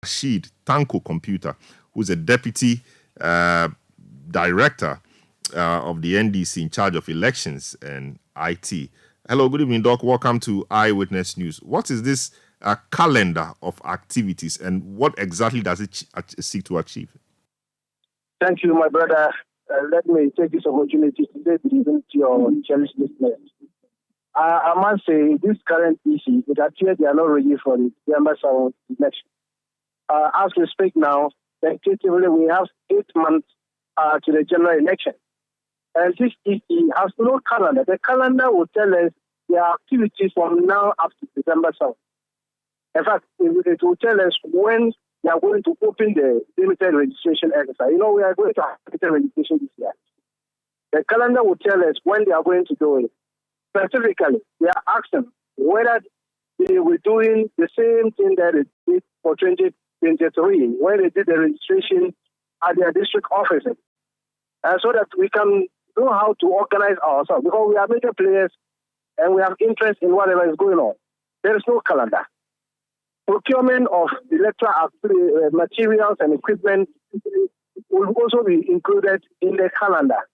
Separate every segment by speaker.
Speaker 1: Rashid Tanko Computer, who's a deputy director of the NDC in charge of elections and IT. Hello, good evening, Doc. Welcome to Eyewitness News. What is this calendar of activities and what exactly does it seek to achieve?
Speaker 2: Thank you, my brother. Let me take this opportunity to say good evening to your cherished listeners. I must say, this current issue, it appears they are not ready for the December 7th election. As we speak now, tentatively we have 8 months to the general election. And this issue has no calendar. The calendar will tell us their activities from now up to December 7th. In fact, it will tell us when they are going to open the limited registration exercise. We are going to have limited registration this year. The calendar will tell us when they are going to do it. Specifically, we are asking whether they were doing the same thing that they did for 2023, when they did the registration at their district offices, so that we can know how to organize ourselves, because we are major players and we have interest in whatever is going on. There is no calendar. Procurement of electoral materials and equipment will also be included in the calendar.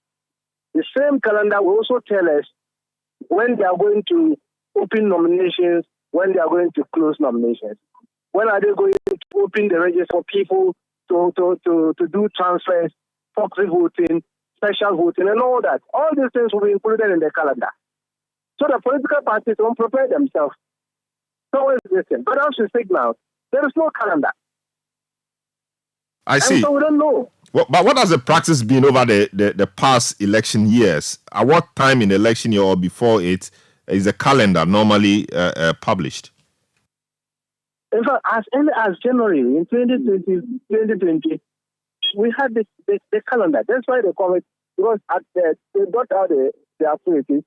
Speaker 2: The same calendar will also tell us when they are going to open nominations, when they are going to close nominations. When are they going to open the register for people to do transfers, proxy voting, special voting, and all that? All these things will be included in the calendar. So the political parties won't prepare themselves. So listen, but as we speak now, there is no calendar.
Speaker 1: I see.
Speaker 2: And so we don't know.
Speaker 1: But what has the practice been over the past election years? At what time in the election year or before it is the calendar normally published?
Speaker 2: In fact, as early as January in 2020, we had the calendar. That's why they call it, because they got out the activities,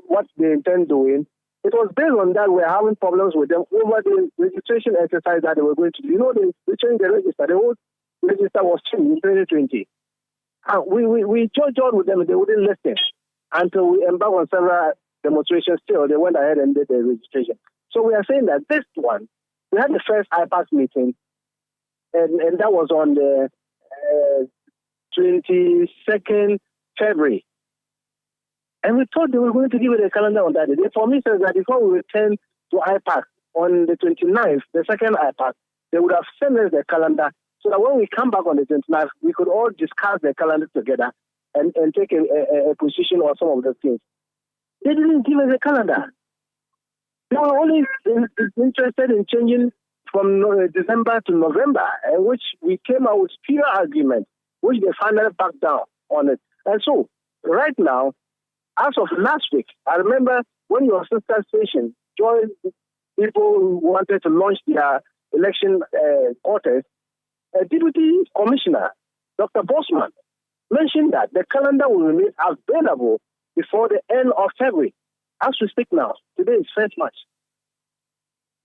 Speaker 2: what they intend doing. It was based on that we're having problems with them over the registration exercise that they were going to do. They changed the register. The whole register was changed in 2020. And we judged on with them, they wouldn't listen until we embarked on several demonstrations. Still, they went ahead and did the registration. So we are saying that this one, we had the first IPAC meeting, and that was on the 22nd February. And we thought they were going to give it a calendar on that day. They promised us that before we return to IPAC on the 29th, the second IPAC, they would have sent us the calendar so that when we come back on the 29th, we could all discuss the calendar together and take a position on some of the things. They didn't give us a calendar. They were only interested in changing from December to November, in which we came out with pure agreement, which they finally backed down on it. And so, right now, as of last week, I remember when your sister station joined people who wanted to launch their election quarters, a deputy commissioner, Dr. Bosman, mentioned that the calendar will remain available before the end of February. As we speak now, today is 1st March.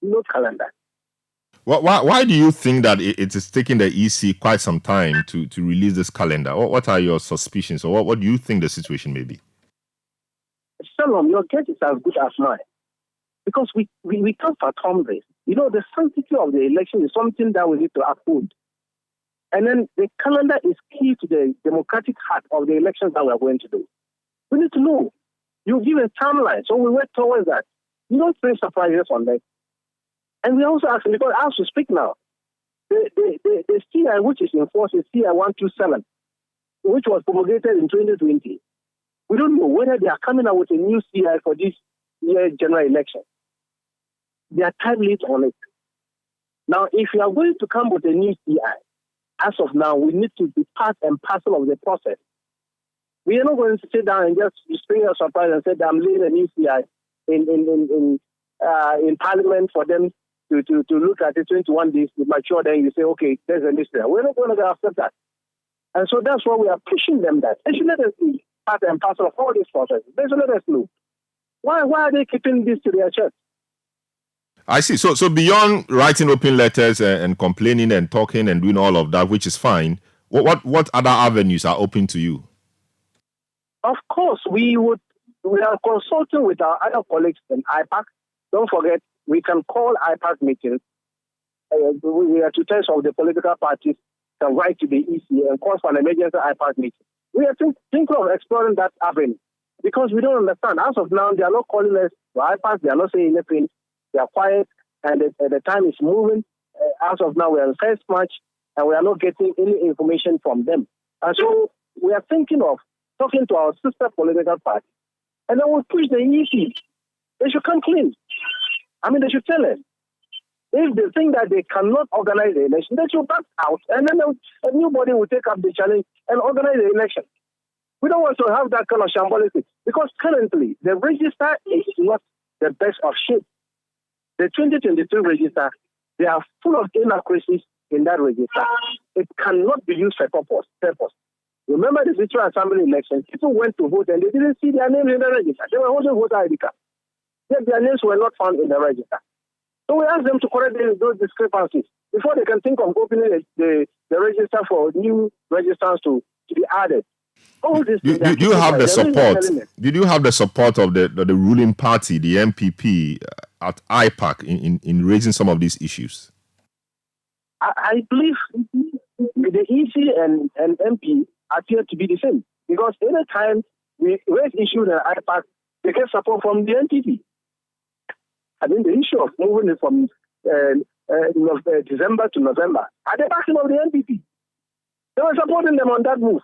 Speaker 2: No calendar.
Speaker 1: Why do you think that it is taking the EC quite some time to release this calendar? What are your suspicions, or what do you think the situation may be?
Speaker 2: Salom, your guess is as good as mine. Because we can't fathom this. The sanctity of the election is something that we need to uphold. And then the calendar is key to the democratic heart of the elections that we are going to do. We need to know. You give a timeline, so we work towards that. You don't bring surprises on that. And we also ask, because as we speak now, the CI which is enforced is CI 127, which was promulgated in 2020. We don't know whether they are coming out with a new CI for this year's general election. They are time late on it. Now, if you are going to come with a new CI, as of now, we need to be part and parcel of the process. We are not going to sit down and just spring a surprise and say that I'm leading a new CI in Parliament for them to look at it 21 days to mature. Then you say, okay, there's a list there. We're not going to accept that. And so that's why we are pushing them that they should let us be part and parcel of all these processes. They should let us know. Why are they keeping this to their chest?
Speaker 1: I see. So beyond writing open letters and complaining and talking and doing all of that, which is fine, what other avenues are open to you?
Speaker 2: Of course, we are consulting with our other colleagues in IPAC. Don't forget, we can call IPAC meetings we are 2/3 of the political parties can write to the EC and call for an emergency IPAC meeting. We are thinking of exploring that avenue because we don't understand. As of now, they are not calling us to IPAC. They are not saying anything. They are quiet, and the time is moving. As of now, we are in first March, and we are not getting any information from them. And so we are thinking of talking to our sister political party, and then we'll push the EC. They should come clean. I mean, they should tell us. If they think that they cannot organize the election, they should back out, and then a new body will take up the challenge and organize the election. We don't want to have that kind of shambolic thing, because currently the register is not the best of shape. The 2022 register, they are full of inaccuracies in that register. It cannot be used for purpose. Remember the General Assembly election, people went to vote and they didn't see their names in the register. They were holding voter ID cards. Yet their names were not found in the register. So we asked them to correct those discrepancies before they can think of opening the register for new registrants to be added.
Speaker 1: Did you have the support? Did you have the support of the ruling party, the MPP, at IPAC in raising some of these issues?
Speaker 2: I believe the EC and MP appear to be the same, because any time we raise issues in IPAC, they get support from the NPP. I mean, the issue of moving it from December to November, at the backing of the NPP. They were supporting them on that move.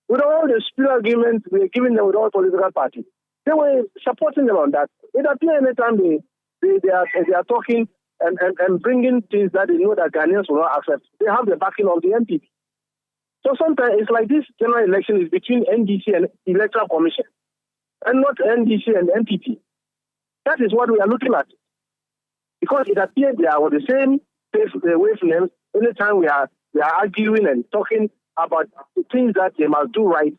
Speaker 2: With all the spirit arguments we were giving them with all political parties, they were supporting them on that. It appears anytime they are talking and bringing things that they know that Ghanaians will not accept, they have the backing of the NPP. So sometimes it's like this general election is between NDC and Electoral Commission, and not NDC and NPP. That is what we are looking at. Because it appears they are the same wavelength. Anytime we are arguing and talking about the things that they must do right,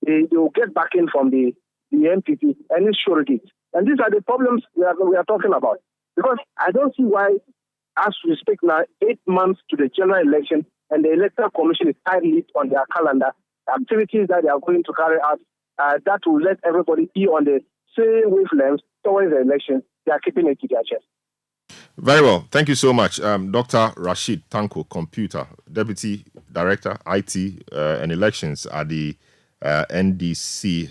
Speaker 2: they will get backing from the NPP and it's surrogate. And these are the problems we are talking about. Because I don't see why, as we speak now, 8 months to the general election, and the Electoral Commission is tightly on their calendar, activities that they are going to carry out, that will let everybody be on the same wavelength towards the election. They are keeping it to their chest.
Speaker 1: Very well. Thank you so much. Dr. Rashid Tanko, Computer, Deputy Director, IT and Elections at the NDC.